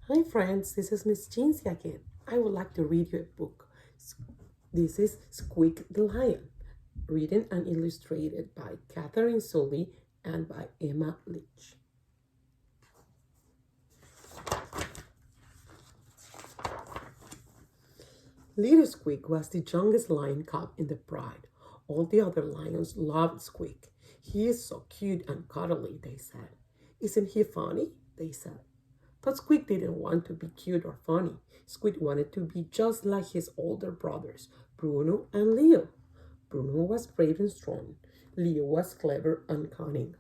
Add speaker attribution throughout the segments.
Speaker 1: Hi friends, this is Miss Jeansy again. I would like to read you a book. This is Squeak the Lion, written and illustrated by Katherine Sully and by Emma Leach. Little Squeak was the youngest lion cub in the pride. All the other lions loved Squeak. He is so cute and cuddly, they said. Isn't he funny? They said. But Squeak didn't want to be cute or funny. Squeak wanted to be just like his older brothers, Bruno and Leo. Bruno was brave and strong. Leo was clever and cunning.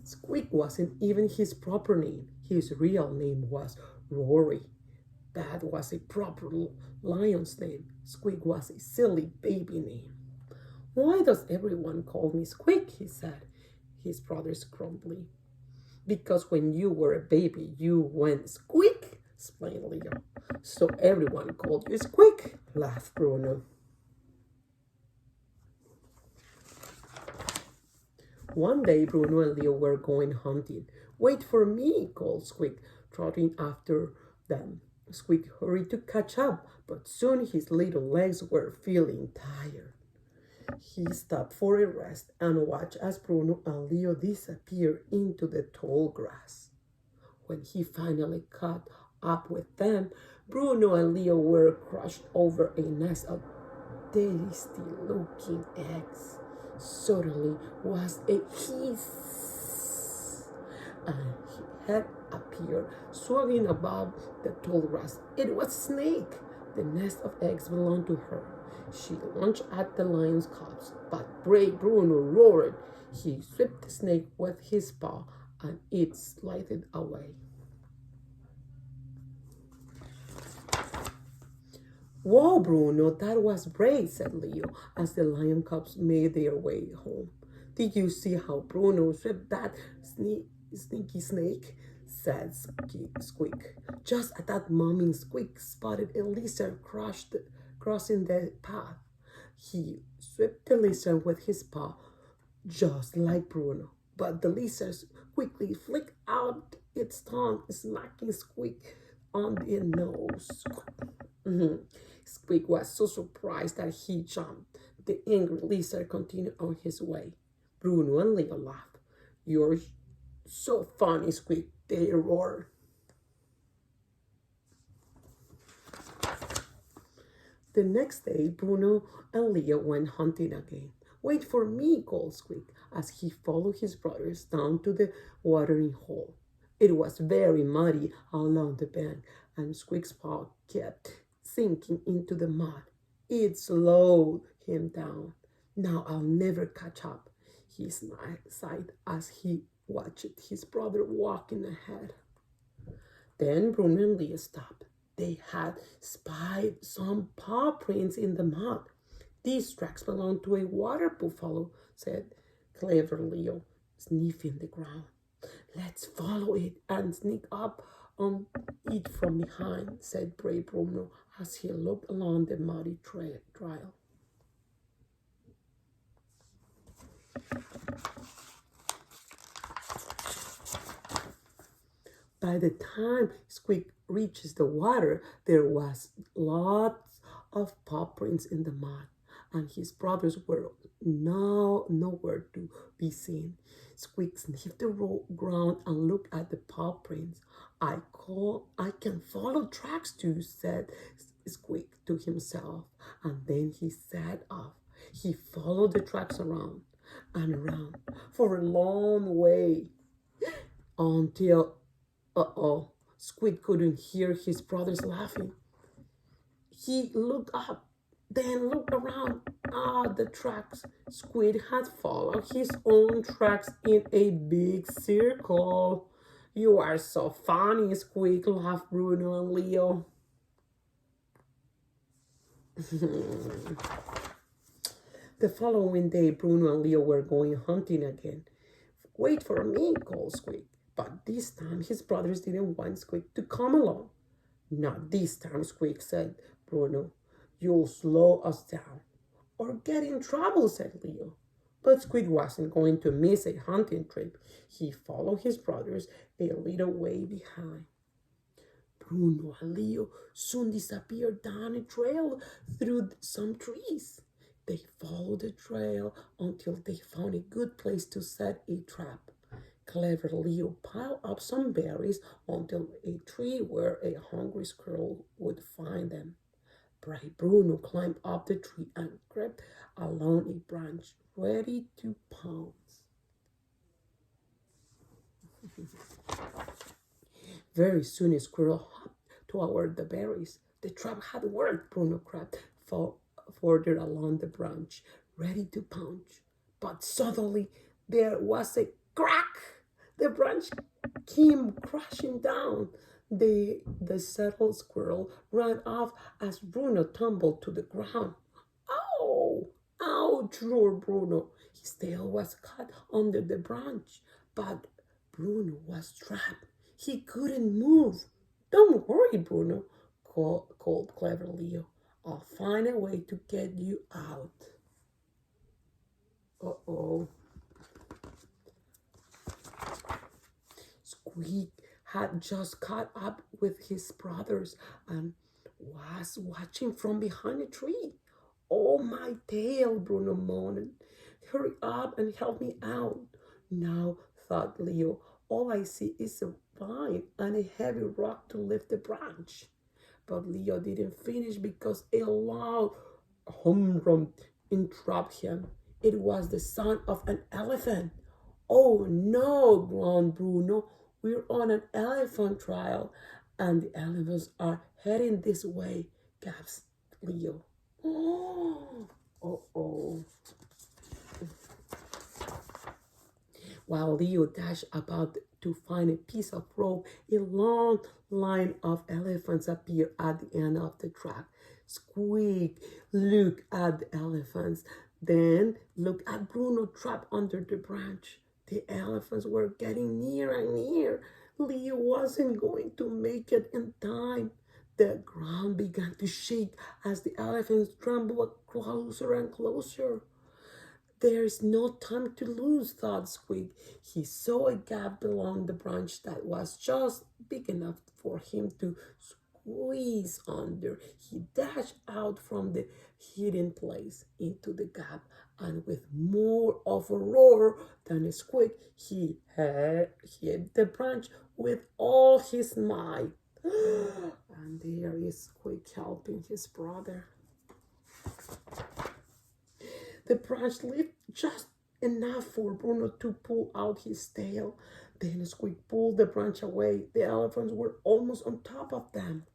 Speaker 1: Squeak wasn't even his proper name. His real name was Rory. That was a proper lion's name. Squeak was a silly baby name. Why does everyone call me Squeak? He said. His brothers grumbly. Because when you were a baby, you went squeak, explained Leo. So everyone called you Squeak, laughed Bruno. One day, Bruno and Leo were going hunting. Wait for me, called Squeak, trotting after them. Squeak hurried to catch up, but soon his little legs were feeling tired. He stopped for a rest and watched as Bruno and Leo disappeared into the tall grass. When he finally caught up with them, Bruno and Leo were crushed over a nest of tasty looking eggs. Suddenly was a hiss, and his head appeared swinging above the tall grass. It was a snake. The nest of eggs belonged to her. She launched at the lion's cubs, but brave Bruno roared. He swept the snake with his paw, and it slid away. Whoa, Bruno, that was brave, said Leo as the lion cubs made their way home. Did you see how Bruno swept that sneaky snake? Said Squeak. Just at that moment, Squeak spotted a lizard crossing the path. He swept the lizard with his paw, just like Bruno. But the lizard quickly flicked out its tongue, smacking Squeak on the nose. Squeak was so surprised that he jumped. The angry lizard continued on his way. Bruno and Leo laughed. You're so funny, Squeak, they roared. The next day, Bruno and Leo went hunting again. Wait for me, called Squeak, as he followed his brothers down to the watering hole. It was very muddy along the bank, and Squeak's paw kept sinking into the mud. It slowed him down. Now I'll never catch up, he sighed as he watched his brother walking ahead. Then Bruno and Leo stopped. They had spied some paw prints in the mud. These tracks belong to a water buffalo, said clever Leo, sniffing the ground. Let's follow it and sneak up on it from behind, said brave Bruno as he looked along the muddy trail. By the time Squeak reaches the water, there was lots of paw prints in the mud, and his brothers were now nowhere to be seen. Squeak sniffed the ground and looked at the paw prints. I can follow tracks too, said Squeak to himself, and then he set off. He followed the tracks around and around for a long way until uh-oh, Squid couldn't hear his brothers laughing. He looked up, then looked around. Ah, the tracks. Squid had followed his own tracks in a big circle. You are so funny, Squid, laughed Bruno and Leo. The following day, Bruno and Leo were going hunting again. Wait for me, called Squeak. But this time his brothers didn't want Squeak to come along. Not this time, Squeak, said Bruno. You'll slow us down. Or get in trouble, said Leo. But Squid wasn't going to miss a hunting trip. He followed his brothers a little way behind. Bruno and Leo soon disappeared down a trail through some trees. They followed the trail until they found a good place to set a trap. Clever Leo piled up some berries until a tree where a hungry squirrel would find them. Brave Bruno climbed up the tree and crept along a branch, ready to pounce. Very soon a squirrel hopped toward the berries. The trap had worked, Bruno crept further along the branch, ready to pounce. But suddenly there was a crack. The branch came crashing down. The settled squirrel ran off as Bruno tumbled to the ground. Ow! Ouch! Roared Bruno. His tail was caught under the branch, but Bruno was trapped. He couldn't move. Don't worry, Bruno, called clever Leo. I'll find a way to get you out. Uh-oh. Squeak had just caught up with his brothers and was watching from behind a tree. Oh, my tail, Bruno moaned. Hurry up and help me out. Now, thought Leo, all I see is a vine and a heavy rock to lift the branch. But Leo didn't finish because a loud hum interrupted him. It was the sound of an elephant. Oh no, groaned Bruno. We're on an elephant trail, and the elephants are heading this way, gasped Leo. Oh. While Leo dashed about to find a piece of rope, a long line of elephants appeared at the end of the track. Squeak looked at the elephants, then looked at Bruno trapped under the branch. The elephants were getting near and near. Leo wasn't going to make it in time. The ground began to shake as the elephants trembled closer and closer. There's no time to lose, thought Squeak. He saw a gap along the branch that was just big enough for him to squeeze under. He dashed out from the hidden place into the gap, and with more of a roar than a squeak, he hit the branch with all his might. And there is Squeak helping his brother. The branch lifted just enough for Bruno to pull out his tail. Then Squeak pulled the branch away. The elephants were almost on top of them.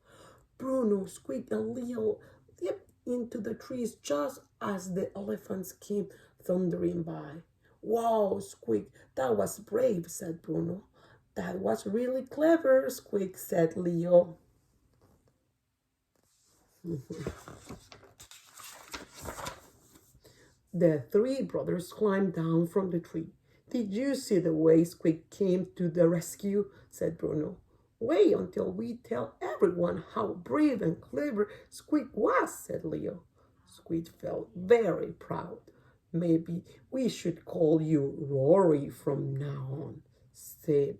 Speaker 1: Bruno, Squeak, and Leo leaped into the trees just as the elephants came thundering by. Wow, Squeak, that was brave, said Bruno. That was really clever, Squeak, said Leo. The three brothers climbed down from the tree. Did you see the way Squeak came to the rescue? Said Bruno. Wait until we tell everyone how brave and clever Squeak was, said Leo. Squeak felt very proud. Maybe we should call you Rory from now on, said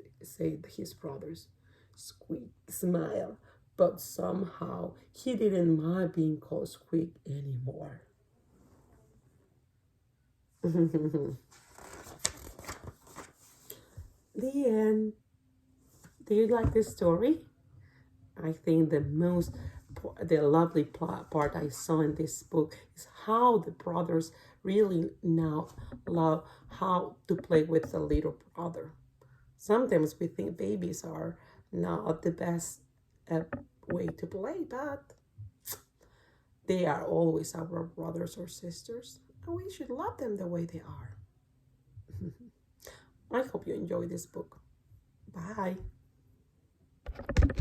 Speaker 1: his brothers. Squeak smiled, but somehow he didn't mind being called Squeak anymore. The end. Do you like this story? I think the lovely part I saw in this book is how the brothers really now love how to play with the little brother. Sometimes we think babies are not the best way to play, but they are always our brothers or sisters, and we should love them the way they are. I hope you enjoy this book. Bye.